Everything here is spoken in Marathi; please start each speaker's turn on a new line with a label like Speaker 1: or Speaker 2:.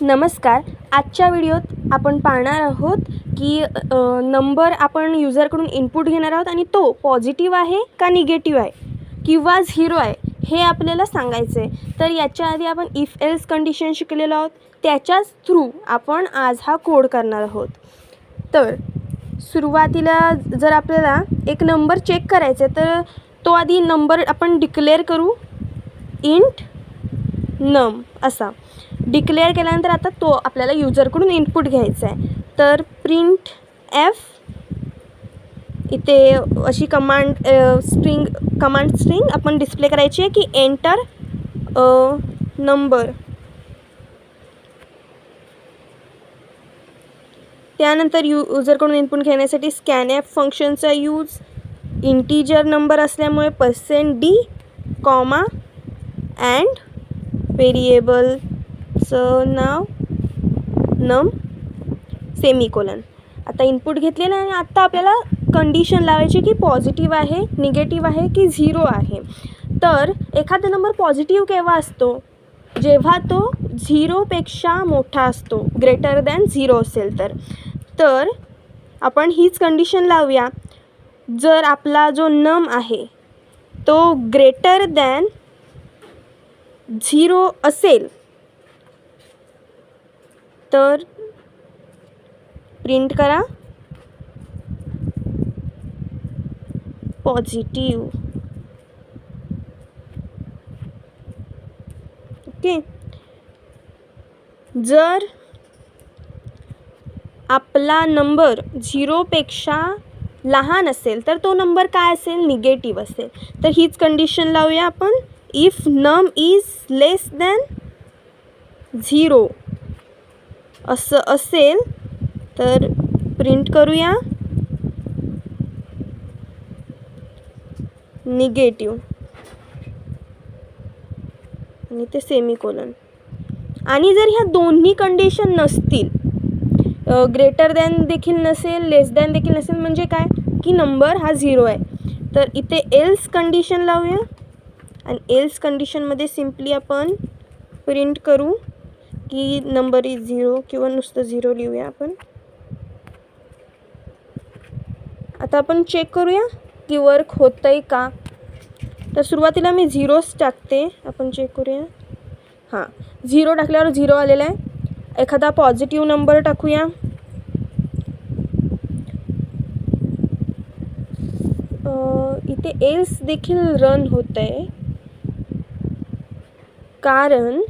Speaker 1: नमस्कार. आजच्या व्हिडिओत आपण पाहणार आहोत की नंबर आपण युजरकडून इनपुट घेणार आहोत आणि तो पॉझिटिव्ह आहे का निगेटिव्ह आहे किंवा 0 आहे हे आपल्याला सांगायचं आहे. तर याच्या आधी आपण इफ एल्स कंडिशन शिकलेलो आहोत, त्याच्याच थ्रू आपण आज हा कोड करणार आहोत. तर सुरुवातीला जर आपल्याला एक नंबर चेक करायचा आहे तर तो आधी नंबर आपण डिक्लेअर करू, इंट नम असा डिक्लेअर केल्यानंतर आता तो आपल्याला युजरकडून इनपुट घ्यायचा आहे. तर प्रिंट एफ इथे अशी कमांड स्ट्रिंग आपण डिस्प्ले करायची आहे की एंटर नंबर. त्यानंतर युजरकडून इनपुट घेण्यासाठी स्कॅनएफ फंक्शनचा यूज, इंटीजर नंबर असल्यामुळे %d, कॉमा अँड व्हेरिएबलचं नाव नम सेमिकोलन. आता इनपुट घेतलेलं आहे आणि आता आपल्याला कंडिशन लावायची की पॉझिटिव्ह आहे, निगेटिव्ह आहे की 0 आहे. तर एखादा नंबर पॉझिटिव्ह केव्हा असतो? जेव्हा तो 0पेक्षा मोठा असतो, ग्रेटर दॅन 0 असेल तर आपण हीच कंडिशन लावूया. जर आपला जो नम आहे तो ग्रेटर दॅन 0 असेल तर प्रिंट करा पॉझिटिव्ह. ओके. जर आपला नंबर 0पेक्षा लहान असेल तर तो नंबर काय असेल? निगेटिव्ह असेल. तर हीच कंडिशन लावूया आपण. इफ नम इज लेस दॅन 0 असं असेल तर प्रिंट करूया निगेटिव्ह आणि ते सेमिकोलन. आणि जर ह्या दोन्ही कंडिशन नसतील, ग्रेटर दॅन देखील नसेल, लेस दॅन देखील नसेल, म्हणजे काय की नंबर हा 0 आहे, तर इथे एल्स कंडिशन लावूया. आणि एल्स कंडिशनमध्ये सिम्पली आपण प्रिंट करू की नंबर इज 0 किंवा नुसतं 0 लिहूया आपण. आता आपण चेक करूया की वर्क होतं आहे का. तर सुरुवातीला मी 0च टाकते. आपण चेक करूया. हां, 0 टाकल्यावर 0 आलेला आहे. एखादा पॉझिटिव्ह नंबर टाकूया. इथे एल्स देखील रन होतं आहे कारण